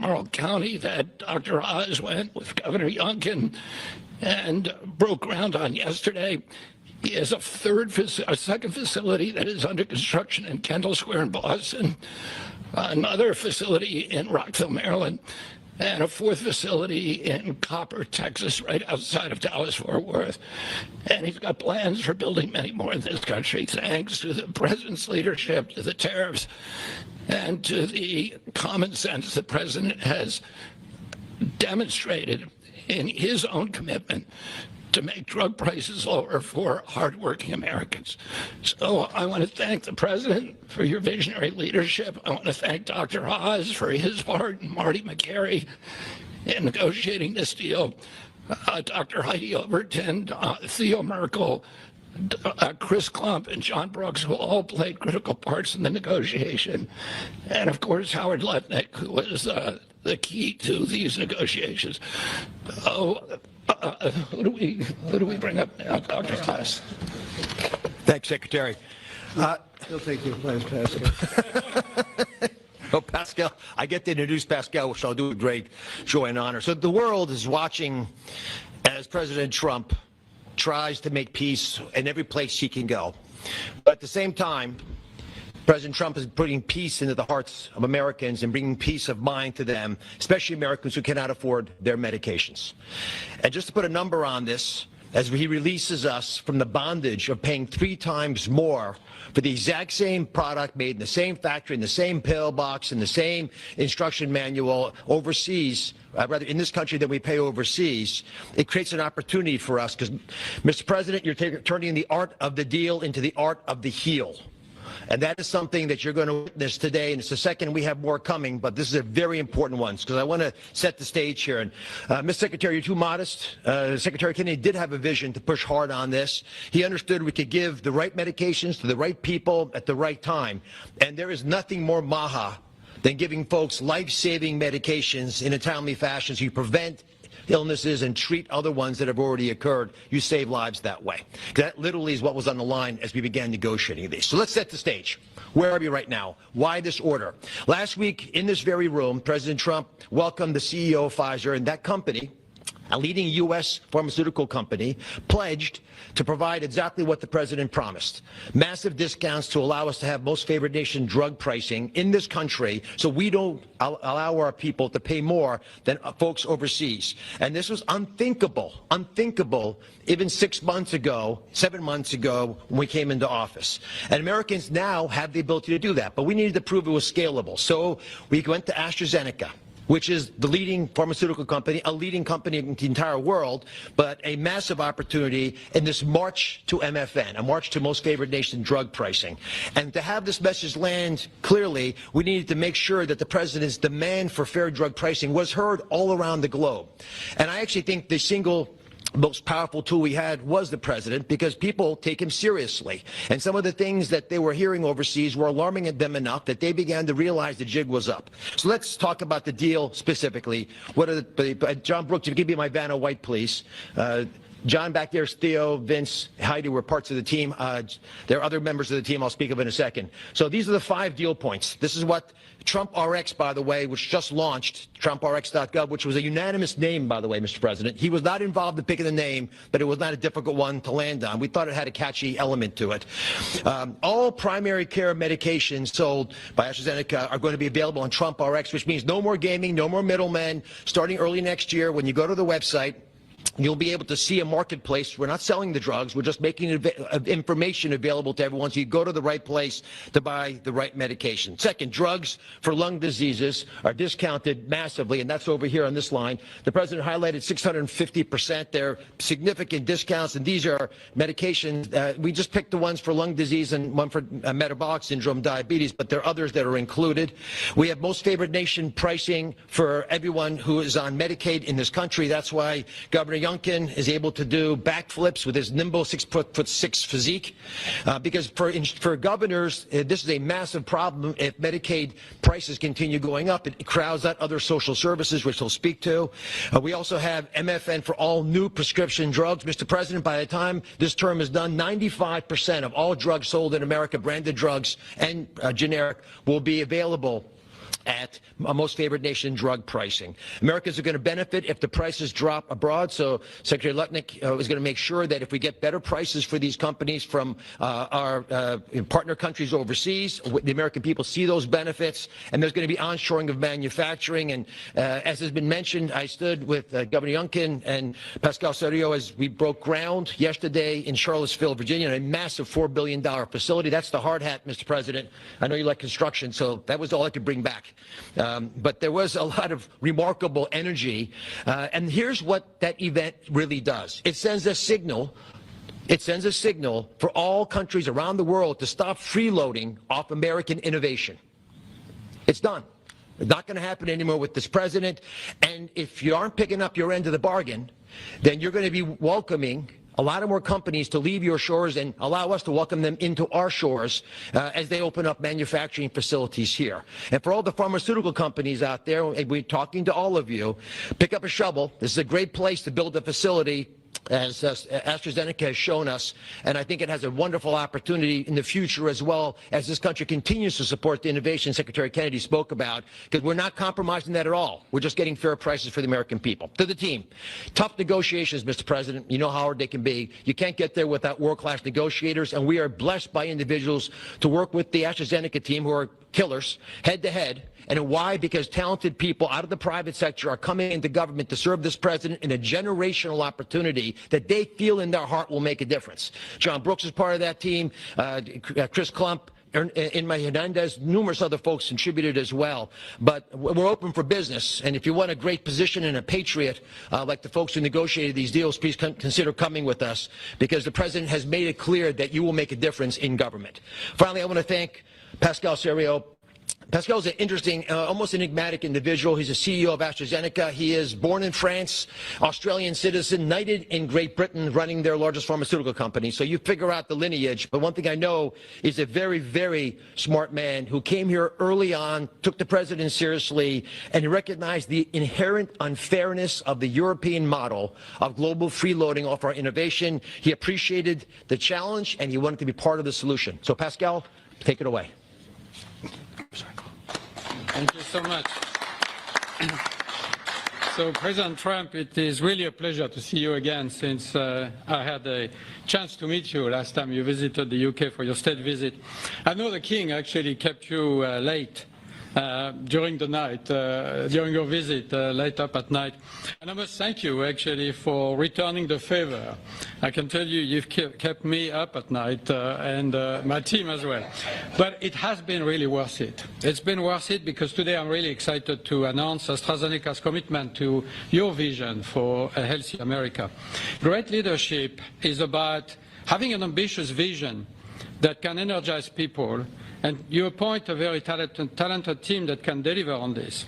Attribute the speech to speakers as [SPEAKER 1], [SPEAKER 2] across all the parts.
[SPEAKER 1] Laurel County that Dr. Oz went with Governor Youngkin and broke ground on yesterday. He has a second facility that is under construction in Kendall Square in Boston, another facility in Rockville, Maryland, and a fourth facility in Copper, Texas, right outside of Dallas-Fort Worth. And he's got plans for building many more in this country, thanks to the president's leadership, to the tariffs, and to the common sense the president has demonstrated in his own commitment to make drug prices lower for hardworking Americans. So I want to thank the president for your visionary leadership. I want to thank Dr. Oz for his part, and Marty McCary in negotiating this deal, Dr. Heidi Overton, Theo Merkel, Chris Klump, and John Brooks, who all played critical parts in the negotiation. And of course, Howard Lutnick, who was the key to these negotiations. Who do we bring up now, Dr. Oz?
[SPEAKER 2] Thanks, Secretary.
[SPEAKER 3] He'll take your place, Pascal.
[SPEAKER 2] Oh, Pascal, I get to introduce Pascal, which I'll do with great joy and honor. So the world is watching as President Trump tries to make peace in every place he can go. But at the same time, President Trump is putting peace into the hearts of Americans and bringing peace of mind to them, especially Americans who cannot afford their medications. And just to put a number on this, as he releases us from the bondage of paying 3 times more for the exact same product made in the same factory, in the same pill box, in the same instruction manual overseas, rather in this country than we pay overseas, it creates an opportunity for us because, Mr. President, you're turning the art of the deal into the art of the heel. And that is something that you're going to witness today, and it's the second we have more coming, but this is a very important one, because I want to set the stage here. And, Ms. Secretary, you're too modest. Secretary Kennedy did have a vision to push hard on this. He understood we could give the right medications to the right people at the right time. And there is nothing more maha than giving folks life-saving medications in a timely fashion so you prevent illnesses and treat other ones that have already occurred. You save lives that way. That literally is what was on the line as we began negotiating these. So let's set the stage. Where are we right now? Why this order? Last week in this very room, President Trump welcomed the CEO of Pfizer, and that company, a leading U.S. pharmaceutical company, pledged to provide exactly what the president promised. Massive discounts to allow us to have most favored nation drug pricing in this country so we don't allow our people to pay more than folks overseas. And this was unthinkable even 6 months ago, 7 months ago when we came into office. And Americans now have the ability to do that, but we needed to prove it was scalable. So we went to AstraZeneca, which is the leading pharmaceutical company, a leading company in the entire world, but a massive opportunity in this march to MFN, a march to most favored nation drug pricing. And to have this message land clearly, we needed to make sure that the president's demand for fair drug pricing was heard all around the globe. And I actually think the single most powerful tool we had was the president, because people take him seriously. And some of the things that they were hearing overseas were alarming them enough that they began to realize the jig was up. So let's talk about the deal specifically. What are John Brooks, if you give me my Vanna White, please. John back there's Theo, Vince, Heidi were parts of the team. There are other members of the team I'll speak of in a second. So these are the 5 deal points. This is what Trump RX, by the way, which just launched, TrumpRx.gov, which was a unanimous name, by the way, Mr. President. He was not involved in picking the name, but it was not a difficult one to land on. We thought it had a catchy element to it. All primary care medications sold by AstraZeneca are going to be available on Trump RX, which means no more gaming, no more middlemen. Starting early next year, when you go to the website, you'll be able to see a marketplace. We're not selling the drugs. We're just making information available to everyone so you go to the right place to buy the right medication. Second, drugs for lung diseases are discounted massively, and that's over here on this line. The president highlighted 650%. They're significant discounts, and these are medications. We just picked the ones for lung disease and one for metabolic syndrome, diabetes, but there are others that are included. We have most favored nation pricing for everyone who is on Medicaid in this country. That's why Governor Youngkin is able to do backflips with his nimble 6'6" physique, because for governors, this is a massive problem. If Medicaid prices continue going up, it crowds out other social services, which he'll speak to. We also have MFN for all new prescription drugs. Mr. President, by the time this term is done, 95% of all drugs sold in America, branded drugs and generic, will be available at a most favored nation drug pricing. Americans are going to benefit if the prices drop abroad, so Secretary Lutnick is going to make sure that if we get better prices for these companies from our partner countries overseas, the American people see those benefits, and there's going to be onshoring of manufacturing. And as has been mentioned, I stood with Governor Youngkin and Pascal Soriot as we broke ground yesterday in Charlottesville, Virginia, a massive $4 billion facility. That's the hard hat, Mr. President. I know you like construction, so that was all I could bring back. But there was a lot of remarkable energy. And here's what that event really does. It sends a signal. It sends a signal for all countries around the world to stop freeloading off American innovation. It's done. It's not going to happen anymore with this president. And if you aren't picking up your end of the bargain, then you're going to be welcoming a lot of more companies to leave your shores and allow us to welcome them into our shores as they open up manufacturing facilities here. And for all the pharmaceutical companies out there, we're talking to all of you, pick up a shovel. This is a great place to build a facility, as AstraZeneca has shown us, and I think it has a wonderful opportunity in the future as well as this country continues to support the innovation Secretary Kennedy spoke about, because we're not compromising that at all. We're just getting fair prices for the American people. To the team, tough negotiations, Mr. President. You know how hard they can be. You can't get there without world-class negotiators, and we are blessed by individuals to work with the AstraZeneca team who are killers, head-to-head. And why? Because talented people out of the private sector are coming into government to serve this president in a generational opportunity that they feel in their heart will make a difference. John Brooks is part of that team, Chris Klump, Inma Hernandez, numerous other folks contributed as well. But we're open for business, and if you want a great position and a patriot like the folks who negotiated these deals, please consider coming with us, because the president has made it clear that you will make a difference in government. Finally, I want to thank Pascal Soriot. Pascal is an interesting, almost enigmatic individual. He's a CEO of AstraZeneca. He is born in France, Australian citizen, knighted in Great Britain, running their largest pharmaceutical company. So you figure out the lineage. But one thing I know is a very, very smart man who came here early on, took the president seriously, and he recognized the inherent unfairness of the European model of global freeloading off our innovation. He appreciated the challenge, and he wanted to be part of the solution. So Pascal, take it away.
[SPEAKER 4] Thank you so much. So, President Trump, it is really a pleasure to see you again, since I had a chance to meet you last time you visited the UK for your state visit. I know the King actually kept you late during the night, during your visit, late up at night. And I must thank you, actually, for returning the favor. I can tell you, you've kept me up at night, and my team as well. But it has been really worth it. It's been worth it because today I'm really excited to announce AstraZeneca's commitment to your vision for a healthy America. Great leadership is about having an ambitious vision that can energize people, and you appoint a very talented team that can deliver on this.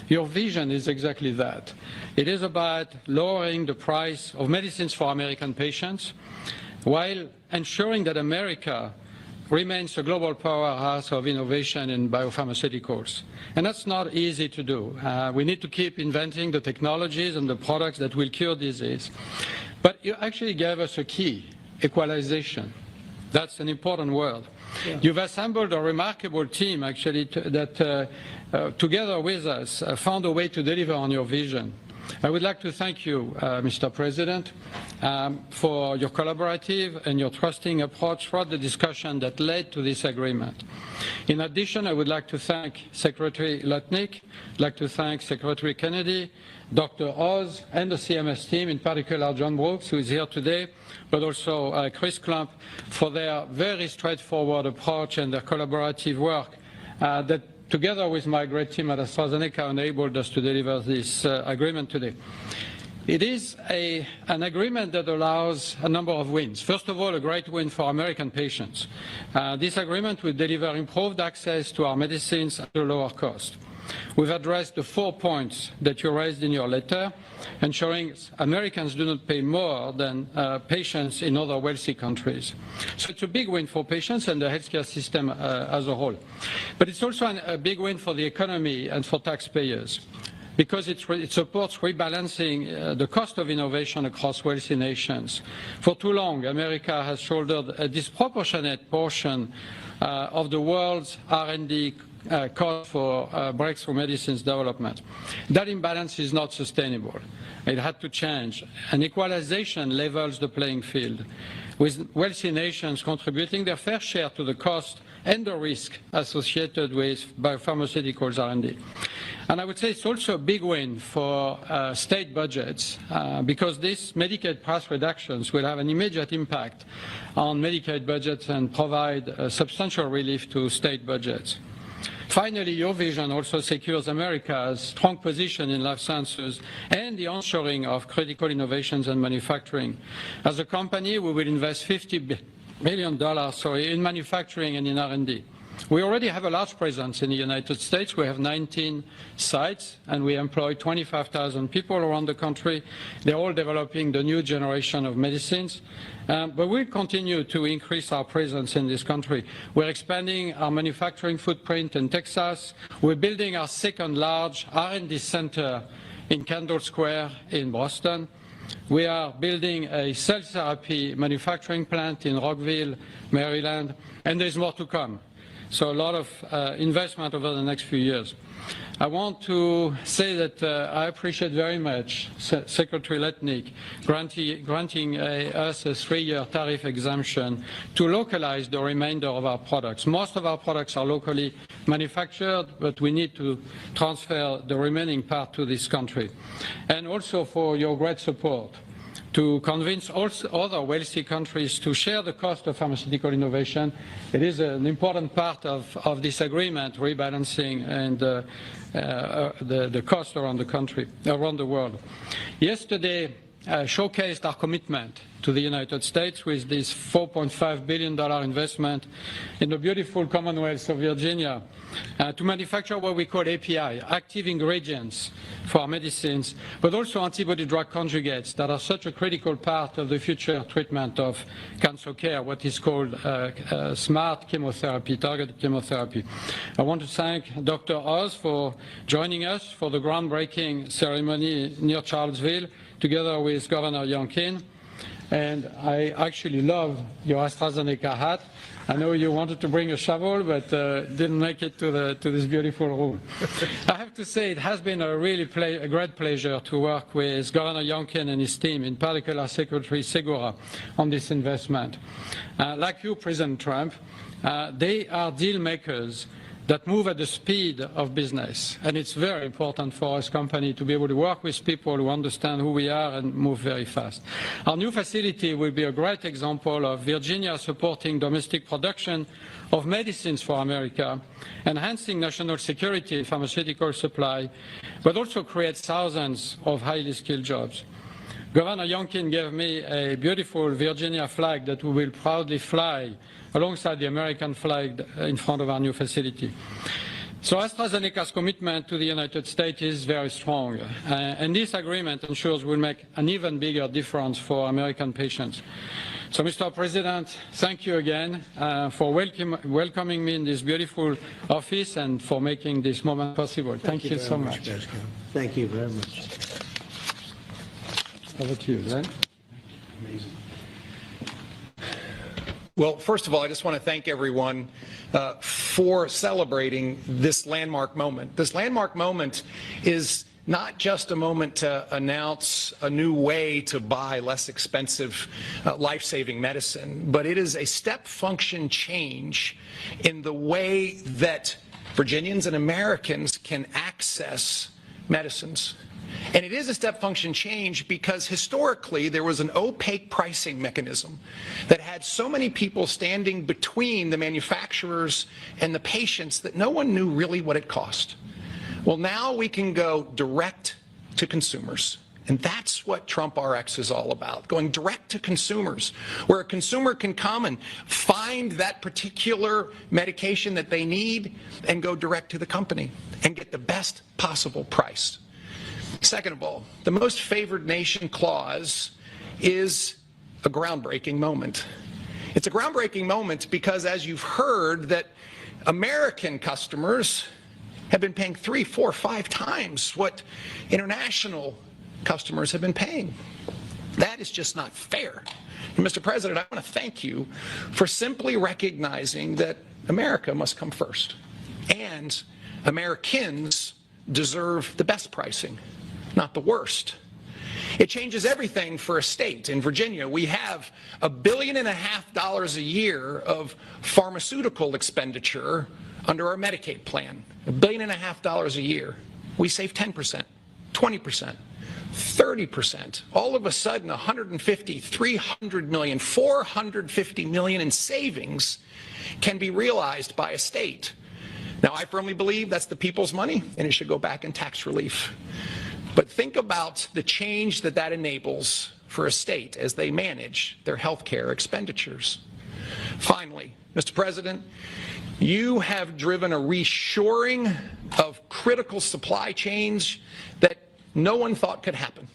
[SPEAKER 4] Your vision is exactly that. It is about lowering the price of medicines for American patients while ensuring that America remains a global powerhouse of innovation in biopharmaceuticals. And that's not easy to do. We need to keep inventing the technologies and the products that will cure disease. But you actually gave us a key, equalization. That's an important word. Yeah. You've assembled a remarkable team, actually, that together with us found a way to deliver on your vision. I would like to thank you, Mr. President, for your collaborative and your trusting approach throughout the discussion that led to this agreement. In addition, I would like to thank Secretary Lutnick, I'd like to thank Secretary Kennedy, Dr. Oz, and the CMS team, in particular John Brooks, who is here today, but also Chris Klump, for their very straightforward approach and their collaborative work that, together with my great team at AstraZeneca, enabled us to deliver this agreement today. It is an agreement that allows a number of wins. First of all, a great win for American patients. This agreement will deliver improved access to our medicines at a lower cost. We've addressed the 4 points that you raised in your letter, ensuring Americans do not pay more than patients in other wealthy countries. So it's a big win for patients and the healthcare system as a whole. But it's also a big win for the economy and for taxpayers, because it supports rebalancing the cost of innovation across wealthy nations. For too long, America has shouldered a disproportionate portion of the world's R&D cost for breakthrough medicines development. That imbalance is not sustainable. It had to change. And equalization levels the playing field, with wealthy nations contributing their fair share to the cost and the risk associated with biopharmaceuticals R&D. And I would say it's also a big win for state budgets because these Medicaid price reductions will have an immediate impact on Medicaid budgets and provide substantial relief to state budgets. Finally, your vision also secures America's strong position in life sciences and the onshoring of critical innovations and manufacturing. As a company, we will invest $50 million in manufacturing and in R&D. We already have a large presence in the United States. We have 19 sites, and we employ 25,000 people around the country. They're all developing the new generation of medicines. But we'll continue to increase our presence in this country. We're expanding our manufacturing footprint in Texas. We're building our second large R&D center in Kendall Square in Boston. We are building a cell therapy manufacturing plant in Rockville, Maryland, and there's more to come. So a lot of investment over the next few years. I want to say that I appreciate very much Secretary Letnick granting us a 3-year tariff exemption to localize the remainder of our products. Most of our products are locally manufactured, but we need to transfer the remaining part to this country. And also for your great support to convince also other wealthy countries to share the cost of pharmaceutical innovation. It is an important part of this agreement, rebalancing and the cost around the country, around the world. Yesterday, showcased our commitment to the United States with this $4.5 billion investment in the beautiful Commonwealth of Virginia to manufacture what we call API, active ingredients for our medicines, but also antibody-drug conjugates that are such a critical part of the future treatment of cancer care, what is called smart chemotherapy, targeted chemotherapy. I want to thank Dr. Oz for joining us for the groundbreaking ceremony near Charlottesville, together with Governor Youngkin. And I actually love your AstraZeneca hat. I know you wanted to bring a shovel, but didn't make it to this beautiful room. I have to say it has been a really a great pleasure to work with Governor Youngkin and his team, in particular Secretary Segura, on this investment. Like you, President Trump, they are deal makers that move at the speed of business. And it's very important for us company to be able to work with people who understand who we are and move very fast. Our new facility will be a great example of Virginia supporting domestic production of medicines for America, enhancing national security, pharmaceutical supply, but also creates thousands of highly skilled jobs. Governor Youngkin gave me a beautiful Virginia flag that we will proudly fly alongside the American flag in front of our new facility. So AstraZeneca's commitment to the United States is very strong, and this agreement ensures we'll make an even bigger difference for American patients. So, Mr. President, thank you again for welcoming me in this beautiful office and for making this moment possible. Thank you so much.
[SPEAKER 3] Thank you very much.
[SPEAKER 4] Over to you, Glenn.
[SPEAKER 3] Amazing.
[SPEAKER 5] Well, first of all, I just want to thank everyone for celebrating this landmark moment. This landmark moment is not just a moment to announce a new way to buy less expensive, life-saving medicine, but it is a step function change in the way that Virginians and Americans can access medicines. And it is a step function change because historically there was an opaque pricing mechanism that had so many people standing between the manufacturers and the patients that no one knew really what it cost. Well, now we can go direct to consumers. And that's what Trump RX is all about, going direct to consumers, where a consumer can come and find that particular medication that they need and go direct to the company and get the best possible price. Second of all, the most favored nation clause is a groundbreaking moment. It's a groundbreaking moment because, as you've heard, that American customers have been paying 3, 4, 5 times what international customers have been paying. That is just not fair. And Mr. President, I want to thank you for simply recognizing that America must come first. And Americans deserve the best pricing, not the worst. It changes everything for a state. In Virginia, we have $1.5 billion a year of pharmaceutical expenditure under our Medicaid plan. $1.5 billion a year. We save 10%, 20%, 30%. All of a sudden, 150, 300 million, 450 million in savings can be realized by a state. Now, I firmly believe that's the people's money, and it should go back in tax relief. But think about the change that that enables for a state as they manage their health care expenditures. Finally, Mr. President, you have driven a reshoring of critical supply chains that no one thought could happen.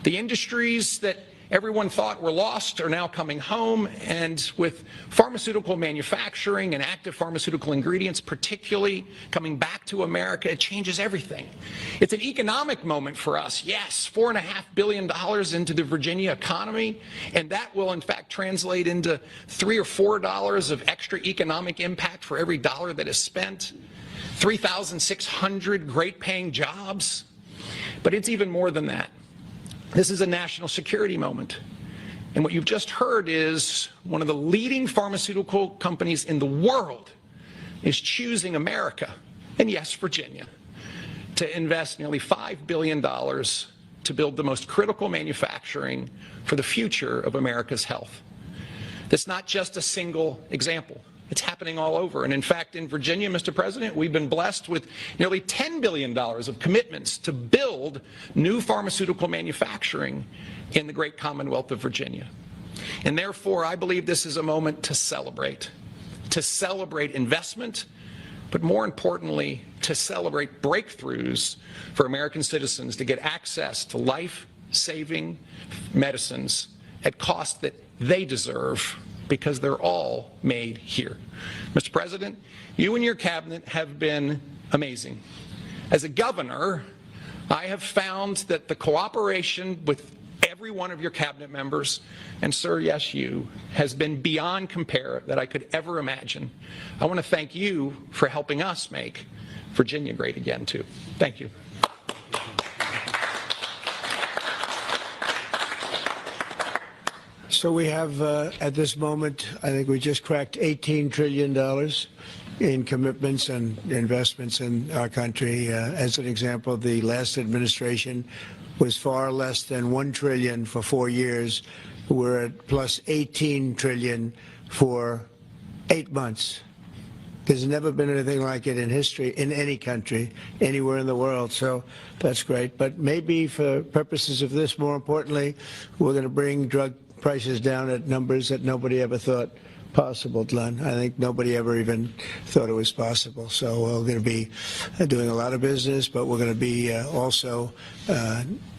[SPEAKER 5] The industries that everyone thought were lost are now coming home, and with pharmaceutical manufacturing and active pharmaceutical ingredients particularly coming back to America, it changes everything. It's an economic moment for us. Yes, $4.5 billion into the Virginia economy, and that will in fact translate into $3 or $4 of extra economic impact for every dollar that is spent. 3,600 great paying jobs. But it's even more than that. This is a national security moment. And what you've just heard is one of the leading pharmaceutical companies in the world is choosing America, and yes, Virginia, to invest nearly $5 billion to build the most critical manufacturing for the future of America's health. That's not just a single example. It's happening all over. And in fact, in Virginia, Mr. President, we've been blessed with nearly $10 billion of commitments to build new pharmaceutical manufacturing in the great Commonwealth of Virginia. And therefore, I believe this is a moment to celebrate investment, but more importantly, to celebrate breakthroughs for American citizens to get access to life-saving medicines at costs that they deserve, because they're all made here. Mr. President, you and your cabinet have been amazing. As a governor, I have found that the cooperation with every one of your cabinet members, and sir, yes, you, has been beyond compare that I could ever imagine. I want to thank you for helping us make Virginia great again, too. Thank you.
[SPEAKER 3] So we have, at this moment, I think we just cracked $18 trillion in commitments and investments in our country. As an example, the last administration was far less than $1 trillion for 4 years. We're at plus $18 trillion for 8 months. There's never been anything like it in history, in any country, anywhere in the world, so that's great. But maybe for purposes of this, more importantly, we're going to bring drug prices down at numbers that nobody ever thought possible, Glenn. I think nobody ever even thought it was possible. So we're going to be doing a lot of business, but we're going to be also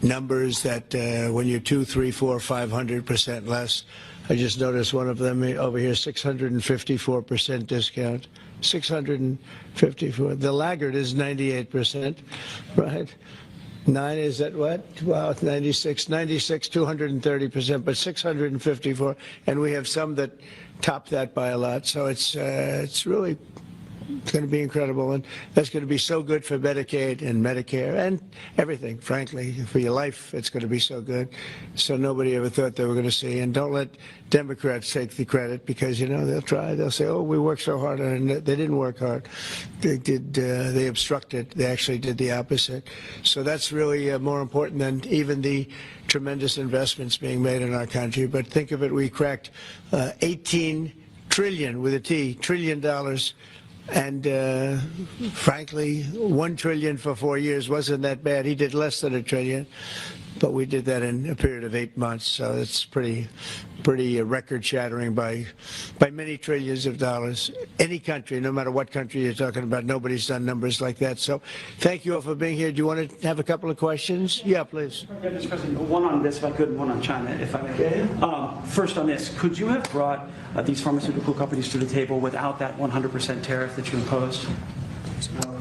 [SPEAKER 3] numbers that when you're 2, 3, 4, 500% less. I just noticed one of them over here, 654% discount. 654. The laggard is 98%, right? 9 is at what? Wow, 96, 230%, but 654, and we have some that top that by a lot. So it's really going to be incredible, and that's going to be so good for Medicaid and Medicare and everything. Frankly, for your life, it's going to be so good. So nobody ever thought they were going to see. And don't let Democrats take the credit, because you know they'll try. They'll say, "Oh, we worked so hard," and they didn't work hard. They did. They obstructed. They actually did the opposite. So that's really more important than even the tremendous investments being made in our country. But think of it: we cracked 18 trillion with a T, $1 trillion. And frankly, $1 trillion for 4 years wasn't that bad. He did less than $1 trillion, but we did that in a period of 8 months. So it's pretty record-shattering by many trillions of dollars. Any country, no matter what country you're talking about, nobody's done numbers like that. So thank you all for being here. Do you want to have a couple of questions? Yeah, please.
[SPEAKER 6] Mr. President, one on this, if I could, and one on China, if I may. Okay. First on this, could you have brought these pharmaceutical companies to the table without that 100% tariff that you imposed?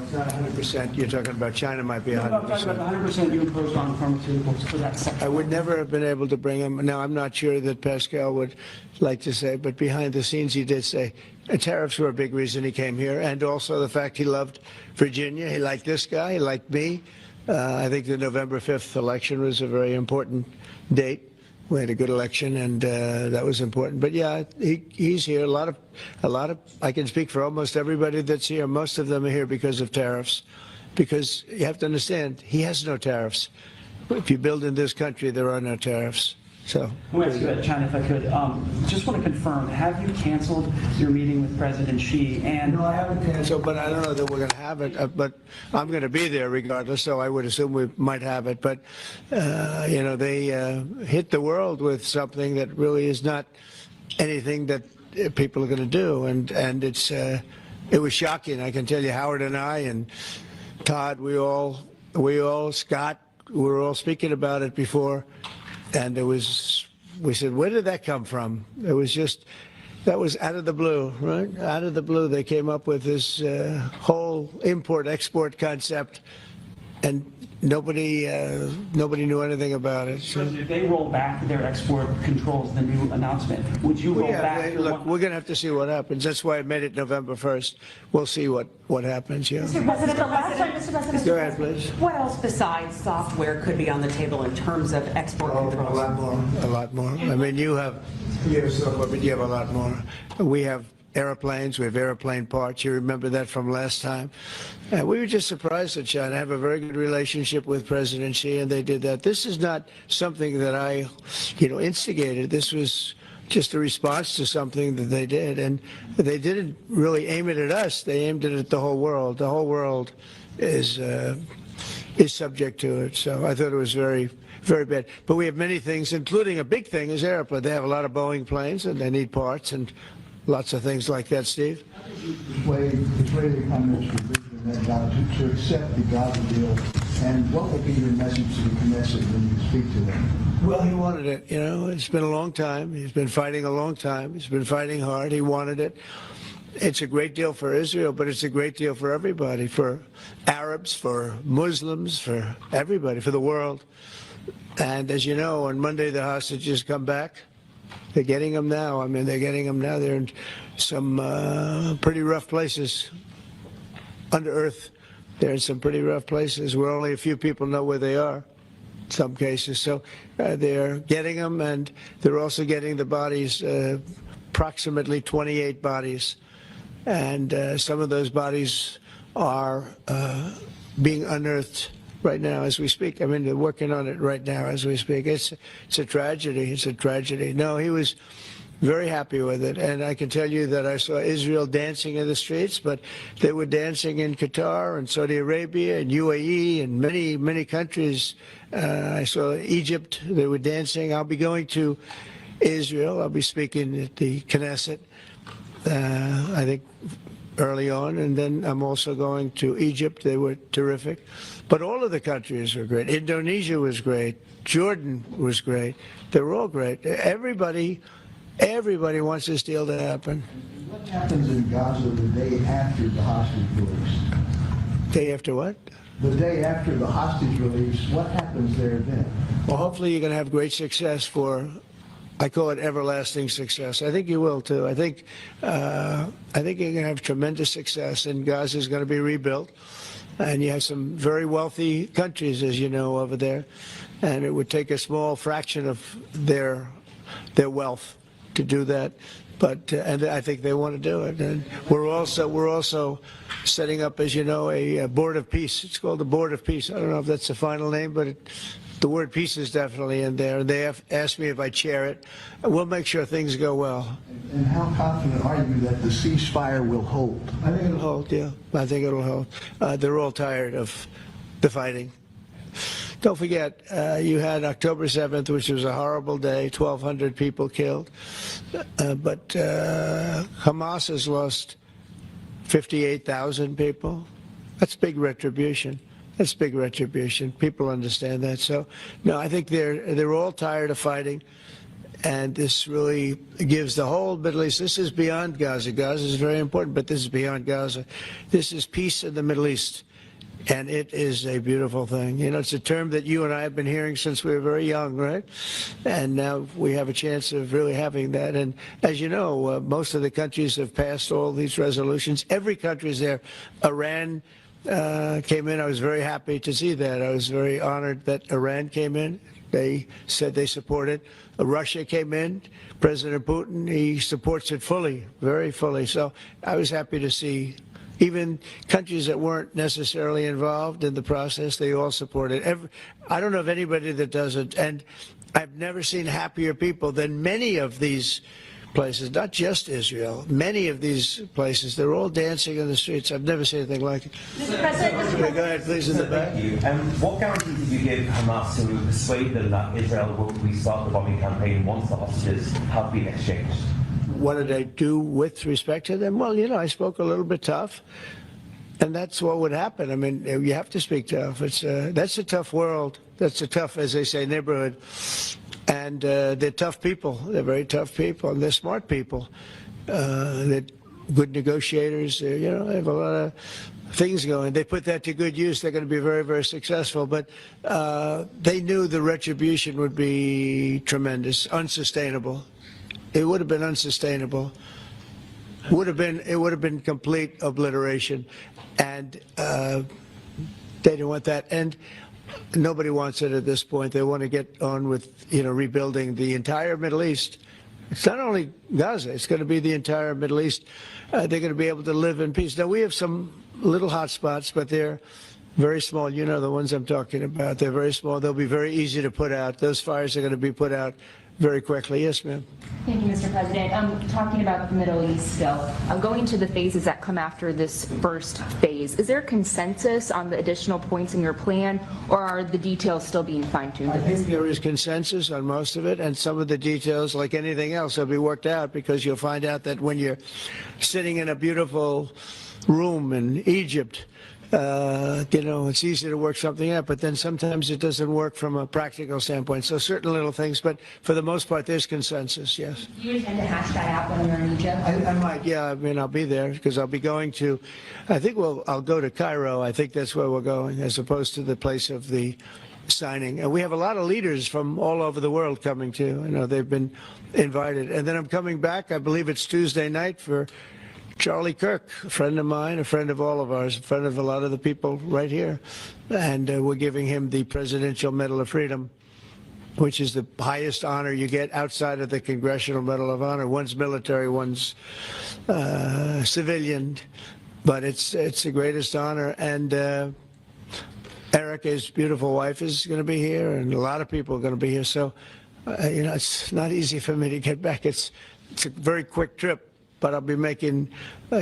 [SPEAKER 3] It's not 100%. You're talking about China might be
[SPEAKER 6] I'm talking
[SPEAKER 3] 100%.
[SPEAKER 6] about the 100% you imposed on pharmaceuticals for that sector.
[SPEAKER 3] I would never have been able to bring him. Now, I'm not sure that Pascal would like to say, but behind the scenes he did say tariffs were a big reason he came here, and also the fact he loved Virginia. He liked this guy. He liked me. I think the November 5th election was a very important date. We had a good election, and that was important. But yeah, he's here. A lot of. I can speak for almost everybody that's here. Most of them are here because of tariffs, because you have to understand he has no tariffs. If you build in this country, there are no tariffs. So.
[SPEAKER 6] Let me ask you about China, if I could. Just want to confirm: have you canceled your meeting with President Xi? And
[SPEAKER 3] No, I haven't canceled, but I don't know that we're going to have it. But I'm going to be there regardless, so I would assume we might have it. But, you know, they hit the world with something that really is not anything that people are going to do. And it was shocking. I can tell you, Howard and I and Todd, we all, Scott, we were all speaking about it before. And we said, where did that come from? It was just, that was out of the blue, right? Out of the blue, they came up with this whole import-export concept, and nobody knew anything about it. So.
[SPEAKER 6] if they roll back their export controls, the new announcement, would you roll back?
[SPEAKER 3] Look, we're going to have to see what happens. That's why I made it November 1st. We'll see what happens. Yeah.
[SPEAKER 7] Mr. President, the last time, Mr. President,
[SPEAKER 3] Go ahead, please.
[SPEAKER 7] what else besides software could be on the table in terms of export controls?
[SPEAKER 3] A lot more. I mean, you have software, but you have a lot more. We have airplanes, we have airplane parts. You remember that from last time. We were just surprised that China have a very good relationship with President Xi, and they did that. This is not something that I, instigated. This was just a response to something that they did, and they didn't really aim it at us. They aimed it at the whole world. The whole world is subject to it. So I thought it was very, very bad. But we have many things, including a big thing is airplane. They have a lot of Boeing planes, and they need parts and lots of things like that. Steve?
[SPEAKER 8] Persuade the Prime Minister to accept the Gaza deal, and what would be your message to the Knesset when you speak to them?
[SPEAKER 3] Well, he wanted it. It's been a long time. He's been fighting a long time. He's been fighting hard. He wanted it. It's a great deal for Israel, but it's a great deal for everybody, for Arabs, for Muslims, for everybody, for the world. And as you know, on Monday the hostages come back. They're getting them now. I mean, they're getting them now. They're in some pretty rough places under earth. They're in some pretty rough places where only a few people know where they are in some cases. So they're getting them, and they're also getting the bodies, approximately 28 bodies. And some of those bodies are being unearthed right now as we speak. I mean, they're working on it right now as we speak. It's a tragedy. It's a tragedy. No, he was very happy with it. And I can tell you that I saw Israel dancing in the streets, but they were dancing in Qatar and Saudi Arabia and UAE and many, many countries. I saw Egypt. They were dancing. I'll be going to Israel. I'll be speaking at the Knesset, I think, early on. And then I'm also going to Egypt. They were terrific. But all of the countries were great. Indonesia was great. Jordan was great. They were all great. Everybody wants this deal to happen.
[SPEAKER 8] What happens in Gaza the day after the hostage release?
[SPEAKER 3] Day after what?
[SPEAKER 8] The day after the hostage release, what happens there then?
[SPEAKER 3] Well, hopefully you're going to have great success for, I call it everlasting success. I think you will too. I think you're going to have tremendous success, and Gaza is going to be rebuilt. And you have some very wealthy countries, as you know, over there, and it would take a small fraction of their wealth to do that. But and I think they want to do it. And we're also setting up, as you know, a board of peace. It's called the Board of Peace. I don't know if that's the final name, but the word peace is definitely in there. They have asked me if I chair it. We'll make sure things go well.
[SPEAKER 8] And how confident are you that the ceasefire will hold?
[SPEAKER 3] I think it'll hold, yeah. I think it'll hold. They're all tired of the fighting. Don't forget, you had October 7th, which was a horrible day, 1,200 people killed. But Hamas has lost 58,000 people. That's big retribution. That's big retribution. People understand that. So, no, I think they're all tired of fighting. And this really gives the whole Middle East, this is beyond Gaza. Gaza is very important, but this is beyond Gaza. This is peace in the Middle East. And it is a beautiful thing. You know, it's a term that you and I have been hearing since we were very young, right? And now we have a chance of really having that. And as you know, most of the countries have passed all these resolutions. Every country is there. Iran came in. I was very happy to see that. I was very honored that Iran came in. They said they support it. Russia came in. President Putin, he supports it fully, very fully. So I was happy to see even countries that weren't necessarily involved in the process, they all support it. I don't know of anybody that doesn't. And I've never seen happier people than many of these places, not just Israel, many of these places. They're all dancing in the streets. I've never seen anything like it.
[SPEAKER 7] Mr. President,
[SPEAKER 3] Go ahead, please, in the back.
[SPEAKER 9] Thank you. What guarantees did you give Hamas to persuade them that Israel will restart the bombing campaign once the hostages have been exchanged?
[SPEAKER 3] What did I do with respect to them? Well, you know, I spoke a little bit tough, and that's what would happen. I mean, you have to speak tough. That's a tough world. That's a tough, as they say, neighborhood. And they're tough people. They're very tough people, and they're smart people. They're good negotiators. You know, they have a lot of things going. They put that to good use. They're going to be very, very successful. But they knew the retribution would be tremendous, unsustainable. It would have been unsustainable. It would have been complete obliteration, and they didn't want that. And nobody wants it at this point. They want to get on with, you know, rebuilding the entire Middle East. It's not only Gaza. It's going to be the entire Middle East. They're going to be able to live in peace. Now, we have some little hot spots, but they're very small. You know the ones I'm talking about. They're very small. They'll be very easy to put out. Those fires are going to be put out very quickly. Yes, ma'am.
[SPEAKER 10] Thank you, Mr. President. Talking about the Middle East still, going to the phases that come after this first phase, is there a consensus on the additional points in your plan, or are the details still being fine-tuned?
[SPEAKER 3] I think there is consensus on most of it, and some of the details, like anything else, will be worked out, because you'll find out that when you're sitting in a beautiful room in Egypt, you know, it's easy to work something out, but then sometimes it doesn't work from a practical standpoint. So certain little things, but for the most part, there's consensus, yes.
[SPEAKER 10] Do you intend to hash that out when you're in Egypt?
[SPEAKER 3] I might, yeah. I mean, I'll be there because I'll be going to, I'll go to Cairo. I think that's where we're going, as opposed to the place of the signing. And we have a lot of leaders from all over the world coming too. I know they've been invited. And then I'm coming back, I believe it's Tuesday night, for Charlie Kirk, a friend of mine, a friend of all of ours, a friend of a lot of the people right here. And we're giving him the Presidential Medal of Freedom, which is the highest honor you get outside of the Congressional Medal of Honor. One's military, one's civilian, but it's the greatest honor. And Erica's beautiful wife is going to be here, and a lot of people are going to be here. So, you know, it's not easy for me to get back. It's a very quick trip. But I'll be making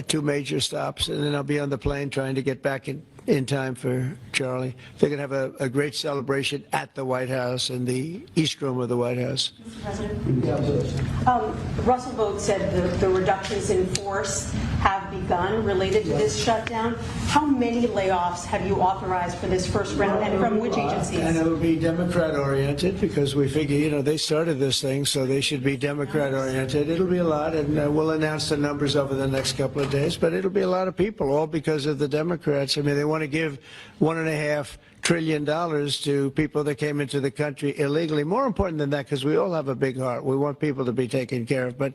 [SPEAKER 3] 2 major stops, and then I'll be on the plane trying to get back in time for Charlie. They're going to have a great celebration at the White House, in the East Room of the White House.
[SPEAKER 7] Mr. President, Russell Vogt said the reductions in force have begun related to this shutdown. How many layoffs have you authorized for this first round, and from which agencies?
[SPEAKER 3] And it'll be Democrat-oriented, because we figure, you know, they started this thing, so they should be Democrat-oriented. It'll be a lot, and we'll announce the numbers over the next couple of days, but it'll be a lot of people, all because of the Democrats. I mean, they want to give $1.5 trillion to people that came into the country illegally. More important than that, because we all have a big heart. We want people to be taken care of. But,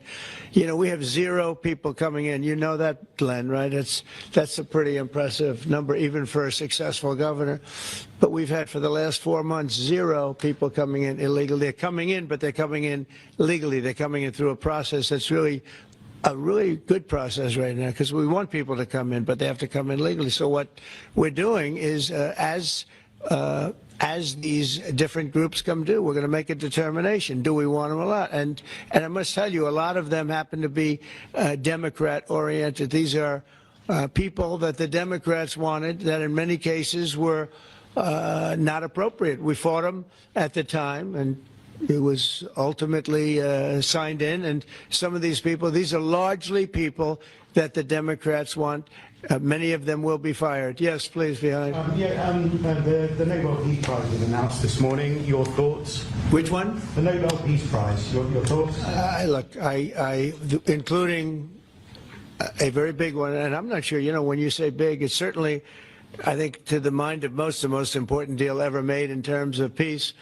[SPEAKER 3] you know, we have 0 people coming in. You know that, Glenn, right? That's a pretty impressive number, even for a successful governor. But we've had, for the last 4 months, 0 people coming in illegally. They're coming in, but they're coming in legally. They're coming in through a process that's really a really good process right now, because we want people to come in, but they have to come in legally. So what we're doing is, as these different groups come due, we're going to make a determination. Do we want them or not? And I must tell you, a lot of them happen to be Democrat-oriented. These are people that the Democrats wanted, that in many cases were not appropriate. We fought them at the time, and it was ultimately signed in. And some of these people, these are largely people that the Democrats want, Many of them will be fired. Yes, please, behind.
[SPEAKER 8] The Nobel Peace Prize was announced this morning. Your thoughts?
[SPEAKER 3] Which one?
[SPEAKER 8] The Nobel Peace Prize. Your thoughts?
[SPEAKER 3] Look, including a very big one, and I'm not sure, when you say big, it's certainly, I think, to the mind of most, the most important deal ever made in terms of peace.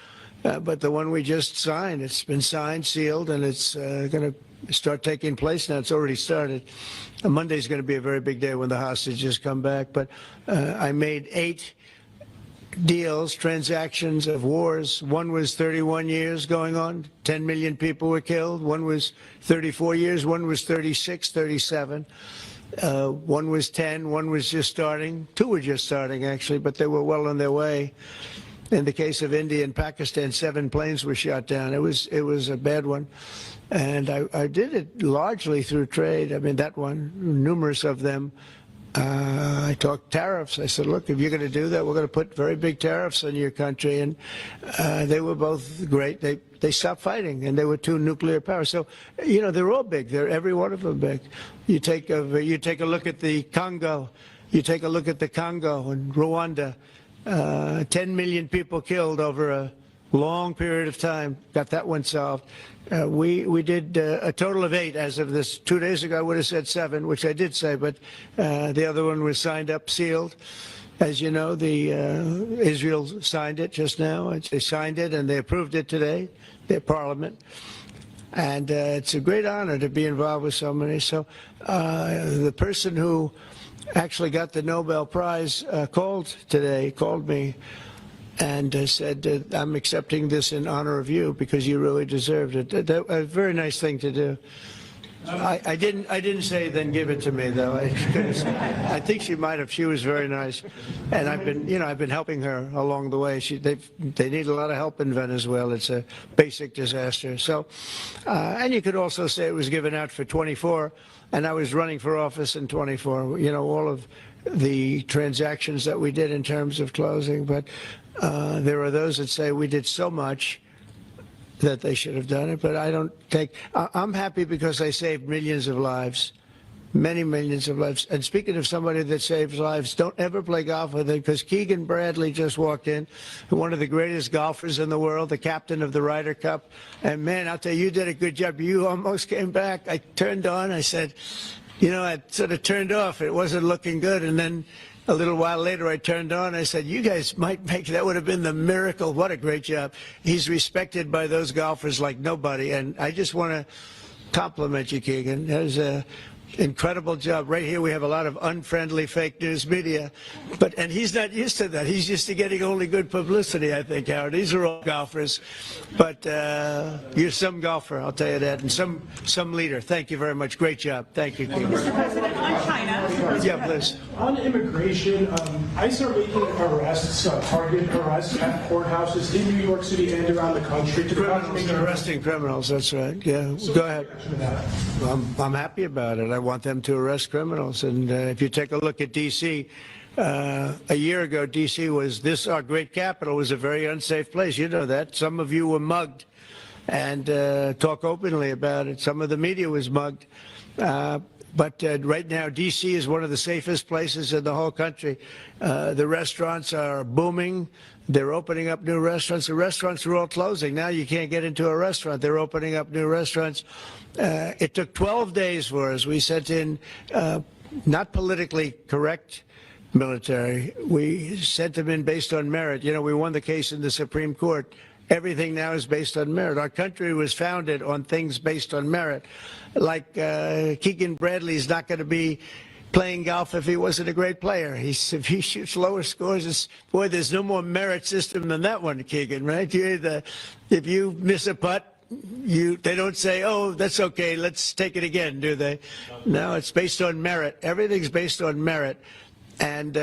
[SPEAKER 3] But the one we just signed, it's been signed, sealed, and it's going to start taking place now. It's already started. Monday's going to be a very big day when the hostages come back. But I made 8 deals, transactions of wars. One was 31 years going on. 10 million people were killed. One was 34 years. One was 36, 37. One was 10. One was just starting. 2 were just starting, actually, but they were well on their way. In the case of India and Pakistan, 7 planes were shot down. It was a bad one. And I did it largely through trade. I mean, that one, numerous of them. I talked tariffs. I said, look, if you're going to do that, we're going to put very big tariffs on your country. And they were both great. They stopped fighting, and there were 2 nuclear powers. So, they're all big. They're every one of them big. You take a look at the Congo. You take a look at the Congo and Rwanda. 10 million people killed over a long period of time. Got that one solved. We did a total of 8 as of this. 2 days ago, I would have said 7, which I did say, but the other one was signed up, sealed. As you know, Israel signed it just now. They signed it and they approved it today, their parliament. And it's a great honor to be involved with so many. So the person who actually got the Nobel Prize called me and said, I'm accepting this in honor of you because you really deserved it. A very nice thing to do. I didn't say then give it to me, though. I think she might have. She was very nice, and I've been helping her along the way. They need a lot of help in Venezuela. It's a basic disaster. So, and you could also say it was given out for 24, and I was running for office in 24. All of the transactions that we did in terms of closing, but there are those that say we did so much that they should have done it, but I don't take. I'm happy because I saved millions of lives, many millions of lives. And speaking of somebody that saves lives, don't ever play golf with him because Keegan Bradley just walked in, one of the greatest golfers in the world, the captain of the Ryder Cup. And man, I'll tell you, you did a good job. You almost came back. I turned on. I said, I sort of turned off. It wasn't looking good, and then a little while later, I turned on. I said, you guys might make, that would have been the miracle. What a great job. He's respected by those golfers like nobody. And I just want to compliment you, Keegan. That was an incredible job. Right here, we have a lot of unfriendly fake news media. And he's not used to that. He's used to getting only good publicity, I think, Howard. These are all golfers. But you're some golfer, I'll tell you that, and some leader. Thank you very much. Great job. Thank you, Keegan.
[SPEAKER 11] Mr. President, on China.
[SPEAKER 3] Yeah, please.
[SPEAKER 11] On immigration, ICE are making arrests, target arrests at courthouses in New York City and around the country.
[SPEAKER 3] Arresting criminals, that's right. Yeah, go ahead. I'm happy about it. I want them to arrest criminals. And if you take a look at D.C., a year ago, D.C. was our great capital, was a very unsafe place. You know that. Some of you were mugged, and talk openly about it. Some of the media was mugged. But right now, D.C. is one of the safest places in the whole country. The restaurants are booming. They're opening up new restaurants. The restaurants are all closing. Now you can't get into a restaurant. They're opening up new restaurants. It took 12 days for us. We sent in not politically correct military. We sent them in based on merit. We won the case in the Supreme Court. Everything now is based on merit. Our country was founded on things based on merit. Like Keegan Bradley's not going to be playing golf if he wasn't a great player. If he shoots lower scores, boy, there's no more merit system than that one, Keegan, right? If you miss a putt, they don't say, oh, that's okay, let's take it again, do they? No, it's based on merit. Everything's based on merit. And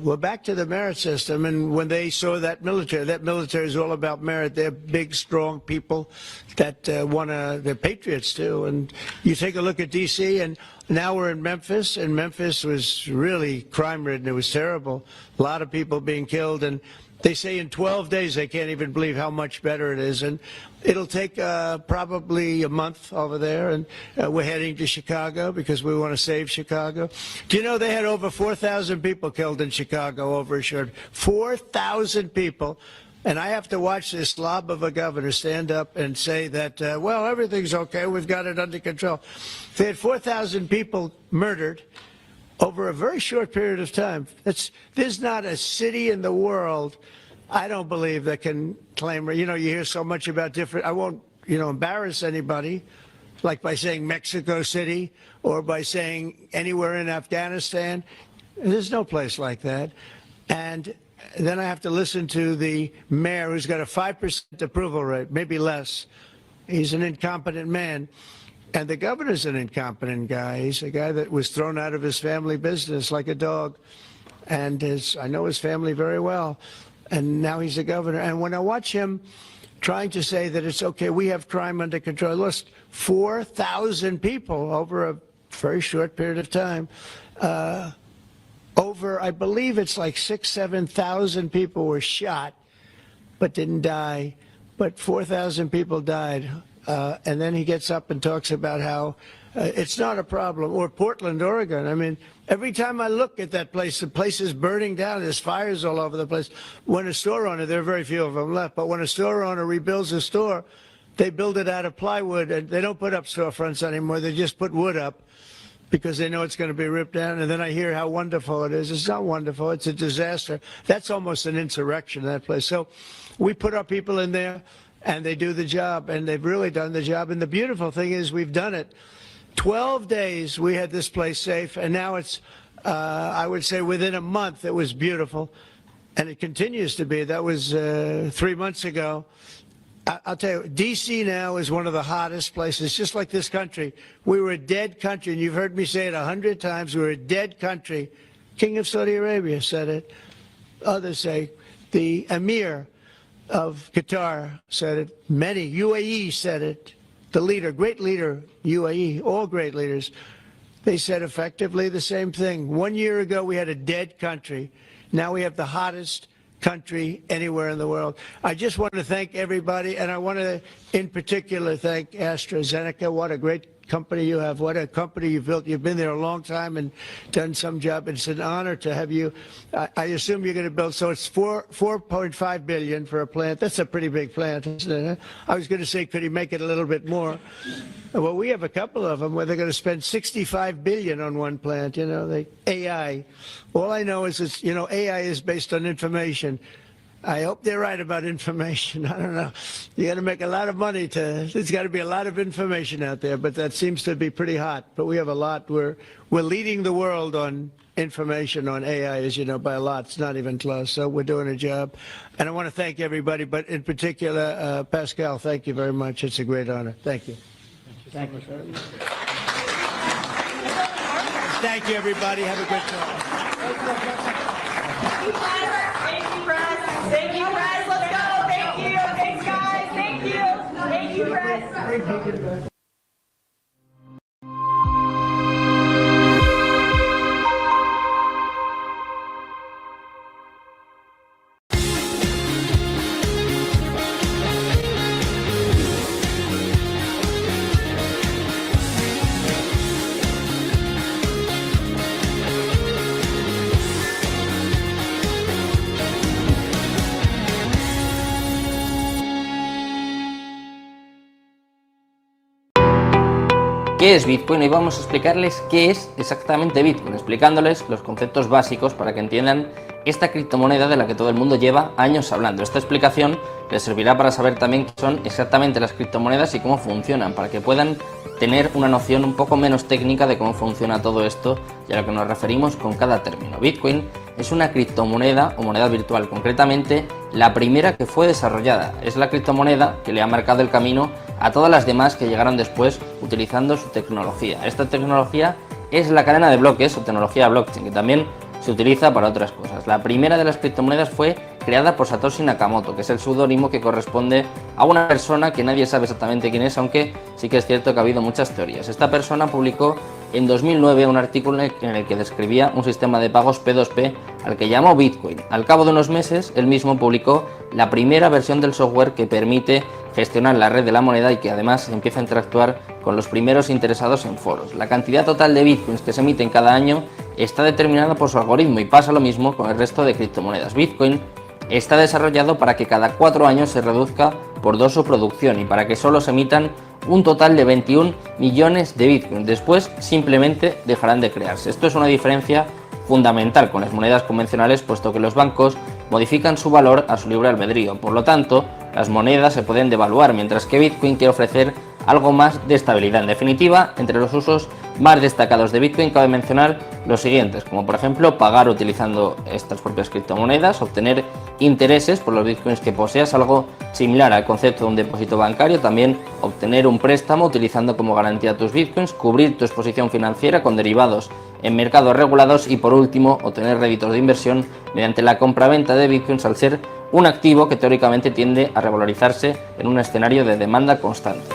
[SPEAKER 3] we're back to the merit system. And when they saw that military is all about merit. They're big, strong people that they're patriots too. And you take a look at D.C. and now we're in Memphis, and Memphis was really crime-ridden. It was terrible. A lot of people being killed. And They say in 12 days, they can't even believe how much better it is. And it'll take probably a month over there. And we're heading to Chicago because we want to save Chicago. Do you know they had over 4,000 people killed in Chicago over a short 4,000 people. And I have to watch this slob of a governor stand up and say that, well, everything's okay. We've got it under control. They had 4,000 people murdered over a very short period of time. There's not a city in the world, I don't believe, that can claim, you know, you hear so much about different, I won't, you know, embarrass anybody, like by saying Mexico City or by saying anywhere in Afghanistan. There's no place like that. And then I have to listen to the mayor who's got a 5% approval rate, maybe less. He's an incompetent man. And the governor's an incompetent guy. He's a guy that was thrown out of his family business like a dog. And I know his family very well. And now he's a governor. And when I watch him trying to say that it's okay, we have crime under control, lost 4,000 people over a very short period of time. I believe it's like 6,000, 7,000 people were shot, but didn't die. But 4,000 people died. And then he gets up and talks about how it's not a problem. Or Portland, Oregon. I mean, every time I look at that place, the place is burning down. There's fires all over the place. When a store owner, there are very few of them left, but when a store owner rebuilds a store, they build it out of plywood, and they don't put up storefronts anymore. They just put wood up because they know it's going to be ripped down. And then I hear how wonderful it is. It's not wonderful. It's a disaster. That's almost an insurrection, that place. So we put our people in there, and they do the job, and they've really done the job. And the beautiful thing is we've done it. 12 days we had this place safe, and now it's, I would say within a month it was beautiful, and it continues to be. That was 3 months ago. I'll tell you, D.C. now is one of the hottest places, just like this country. We were a dead country, and you've heard me say it 100 times. We were a dead country. King of Saudi Arabia said it. Others say the Emir of Qatar said it. Many, UAE said it. The leader, great leader, UAE, all great leaders, they said effectively the same thing. 1 year ago, we had a dead country. Now we have the hottest country anywhere in the world. I just want to thank everybody, and I want to, in particular, thank AstraZeneca. What a great company you have. What a company you've built. You've been there a long time and done some job. It's an honor to have you. I assume you're going to build, so it's $4.5 billion for a plant. That's a pretty big plant, isn't it? I was going to say, could he make it a little bit more? Well, we have a couple of them where they're going to spend $65 billion on one plant, you know, AI. All I know is, it's, you know, AI is based on information. I hope they're right about information. I don't know. You got to make a lot of money there's got to be a lot of information out there, but that seems to be pretty hot. But we have a lot. We're leading the world on information on AI, as you know, by a lot. It's not even close. So we're doing a job. And I want to thank everybody, but in particular, Pascal, thank you very much. It's a great honor. Thank you. Thank you. Thank you, everybody. Have a good time.
[SPEAKER 12] Thank you, Brad. Let's go. Thank you. Thanks, guys. Thank you. Thank you, Brad.
[SPEAKER 13] ¿Qué es Bitcoin? Hoy vamos a explicarles qué es exactamente Bitcoin, explicándoles los conceptos básicos para que entiendan esta criptomoneda de la que todo el mundo lleva años hablando. Esta explicación les servirá para saber también qué son exactamente las criptomonedas y cómo funcionan, para que puedan tener una noción un poco menos técnica de cómo funciona todo esto y a lo que nos referimos con cada término. Bitcoin es una criptomoneda o moneda virtual, concretamente la primera que fue desarrollada. Es la criptomoneda que le ha marcado el camino a todas las demás que llegaron después utilizando su tecnología. Esta tecnología es la cadena de bloques o tecnología blockchain, que también se utiliza para otras cosas. La primera de las criptomonedas fue creada por Satoshi Nakamoto, que es el seudónimo que corresponde a una persona que nadie sabe exactamente quién es, aunque sí que es cierto que ha habido muchas teorías. Esta persona publicó en 2009 un artículo en el que describía un sistema de pagos P2P al que llamó Bitcoin. Al cabo de unos meses, él mismo publicó la primera versión del software que permite gestionar la red de la moneda y que además empieza a interactuar con los primeros interesados en foros. La cantidad total de bitcoins que se emiten cada año está determinada por su algoritmo y pasa lo mismo con el resto de criptomonedas. Bitcoin está desarrollado para que cada 4 años se reduzca por 2 su producción y para que solo se emitan un total de 21 millones de bitcoins. Después simplemente dejarán de crearse. Esto es una diferencia fundamental con las monedas convencionales, puesto que los bancos modifican su valor a su libre albedrío. Por lo tanto, las monedas se pueden devaluar, mientras que Bitcoin quiere ofrecer algo más de estabilidad. En definitiva, entre los usos más destacados de Bitcoin cabe mencionar los siguientes, como por ejemplo pagar utilizando estas propias criptomonedas, obtener intereses por los bitcoins que poseas, algo similar al concepto de un depósito bancario, también obtener un préstamo utilizando como garantía tus bitcoins, cubrir tu exposición financiera con derivados en mercados regulados y por último obtener réditos de inversión mediante la compraventa de bitcoins, al ser un activo que teóricamente tiende a revalorizarse en un escenario de demanda constante.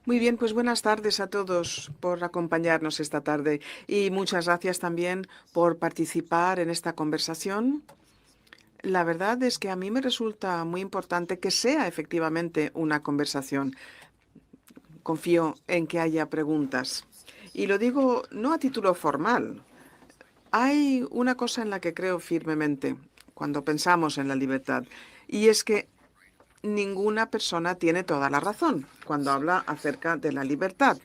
[SPEAKER 14] Muy bien, pues buenas tardes a todos por acompañarnos esta tarde y muchas gracias también por participar en esta conversación. La verdad es que a mí me resulta muy importante que sea efectivamente una conversación. Confío en que haya preguntas. Y lo digo no a título formal. Hay una cosa en la que creo firmemente cuando pensamos en la libertad, y es que ninguna persona tiene toda la razón cuando habla acerca de la libertad.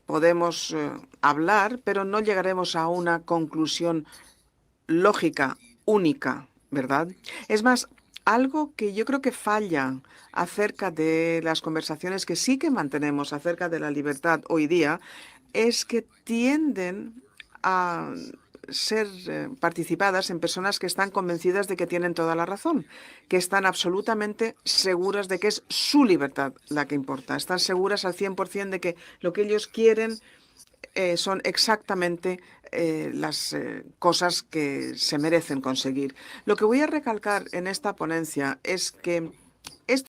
[SPEAKER 14] Podemos hablar, pero no llegaremos a una conclusión lógica, única, ¿verdad? Es más, algo que yo creo que falla acerca de las conversaciones que sí que mantenemos acerca de la libertad hoy día es que tienden a ser participadas en personas que están convencidas de que tienen toda la razón, que están absolutamente seguras de que es su libertad la que importa. Están seguras al 100% de que lo que ellos quieren son exactamente las cosas que se merecen conseguir. Lo que voy a recalcar en esta ponencia es que